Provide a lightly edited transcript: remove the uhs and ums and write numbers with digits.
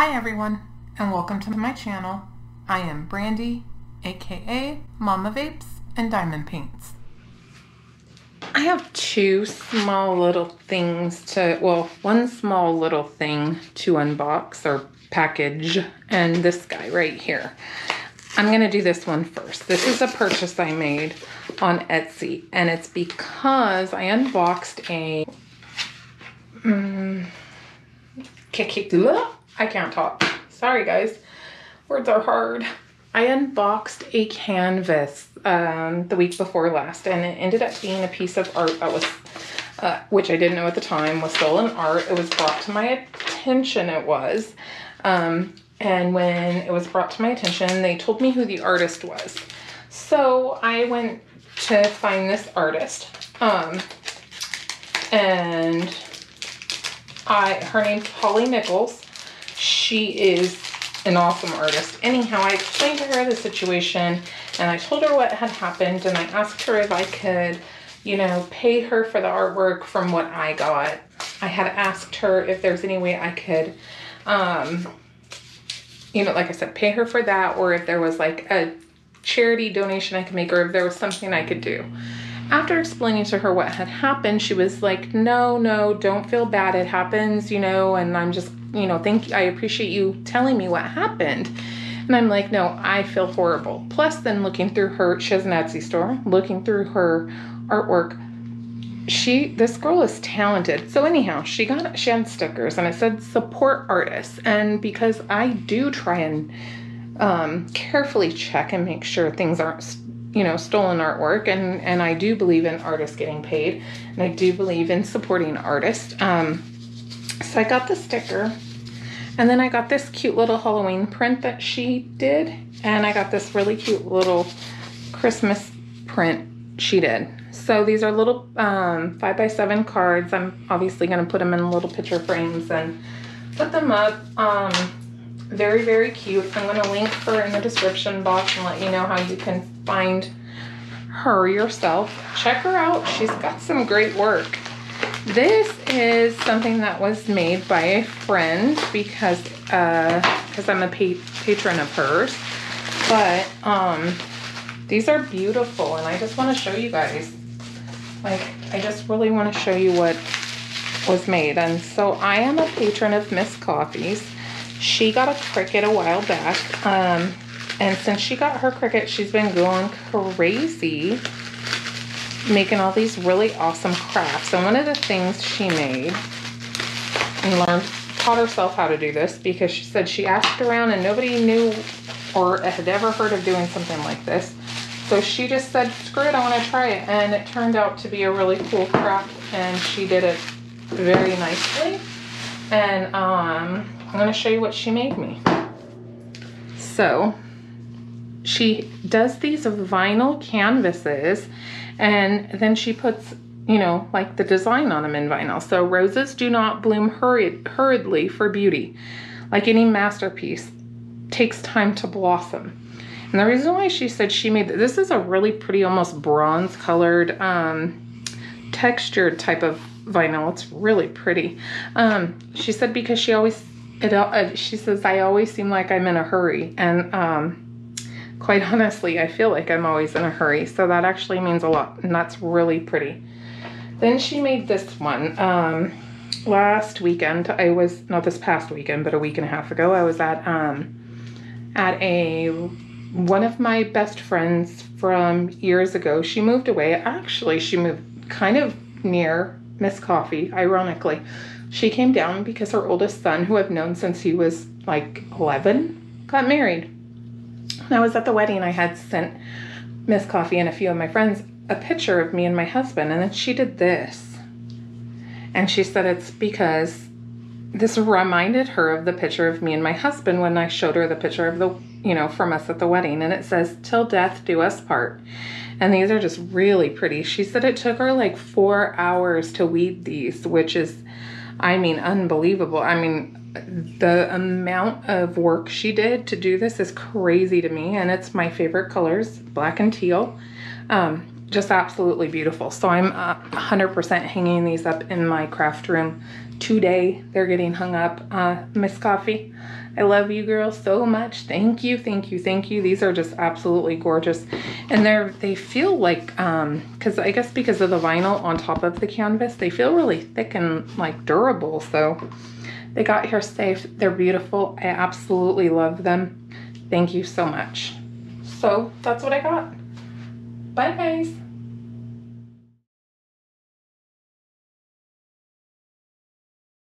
Hi everyone, and welcome to my channel. I am Brandy, aka Mama Vapes and Diamond Paints. I have two small little things to, well, one small little thing to unbox or package, and this guy right here. I'm going to do this one first. This is a purchase I made on Etsy, and it's because I unboxed a I can't talk. Sorry guys, words are hard. I unboxed a canvas the week before last, and it ended up being a piece of art that was, which I didn't know at the time was stolen art. It was brought to my attention, it was. And when it was brought to my attention, they told me who the artist was. So I went to find this artist, and her name's Nichols. She is an awesome artist. Anyhow, I explained to her the situation, and I told her what had happened, and I asked her if I could, you know, pay her for the artwork from what I got. I had asked her if there's any way I could, you know, like I said, pay her for that, or if there was like a charity donation I could make, or if there was something I could do. After explaining to her what had happened, she was like, no, don't feel bad. It happens, you know, and I'm just, you know, I appreciate you telling me what happened. And I'm like, no, I feel horrible. Plus then looking through she has an Etsy store, looking through her artwork, this girl is talented. So anyhow, she had stickers, and it said support artists. And because I do try and carefully check and make sure things aren't, you know, stolen artwork, and I do believe in artists getting paid, and I do believe in supporting artists. So I got the sticker, and then I got this cute little Halloween print that she did, and I got this really cute little Christmas print she did. So these are little 5x7 cards. I'm obviously going to put them in little picture frames and put them up. Very, very cute. I'm going to link her in the description box and let you know how you can find her yourself. Check her out. She's got some great work. This is something that was made by a friend because I'm a patron of hers. But these are beautiful, and I just want to show you guys. Like, I just really want to show you what was made. And so I am a patron of Miss Coffee's. She got a Cricut a while back, and since she got her Cricut, she's been going crazy making all these really awesome crafts. And one of the things she made and taught herself how to do this, because she said she asked around and nobody knew or had ever heard of doing something like this. So she just said, screw it, I want to try it. And it turned out to be a really cool craft, and she did it very nicely. And I'm going to show you what she made me. So she does these vinyl canvases, and then she puts, you know, like the design on them in vinyl. So roses do not bloom hurriedly for beauty. Like any masterpiece, takes time to blossom. And the reason why she said she made this is a really pretty, almost bronze colored, textured type of vinyl. It's really pretty. She said because she says I always seem like I'm in a hurry, and quite honestly, I feel like I'm always in a hurry. So that actually means a lot, and that's really pretty. Then she made this one. Last weekend, not this past weekend, but a week and a half ago, I was at one of my best friends from years ago. She moved away. Actually, she moved kind of near Miss Coffee, ironically. She came down because her oldest son, who I've known since he was like 11, got married. And I was at the wedding. I had sent Miss Coffee and a few of my friends a picture of me and my husband, and then she did this. And she said it's because this reminded her of the picture of me and my husband when I showed her the picture of the, you know, from us at the wedding. And it says, "Till death do us part." And these are just really pretty. She said it took her like 4 hours to weed these, which is, I mean, unbelievable. I mean, the amount of work she did to do this is crazy to me. And it's my favorite colors, black and teal. just absolutely beautiful. So I'm 100% hanging these up in my craft room today. They're getting hung up. Miss Coffee, I love you girls so much. Thank you, thank you, thank you. These are just absolutely gorgeous. And they feel like, because I guess because of the vinyl on top of the canvas, they feel really thick and like durable. So they got here safe. They're beautiful. I absolutely love them. Thank you so much. So that's what I got. Bye guys.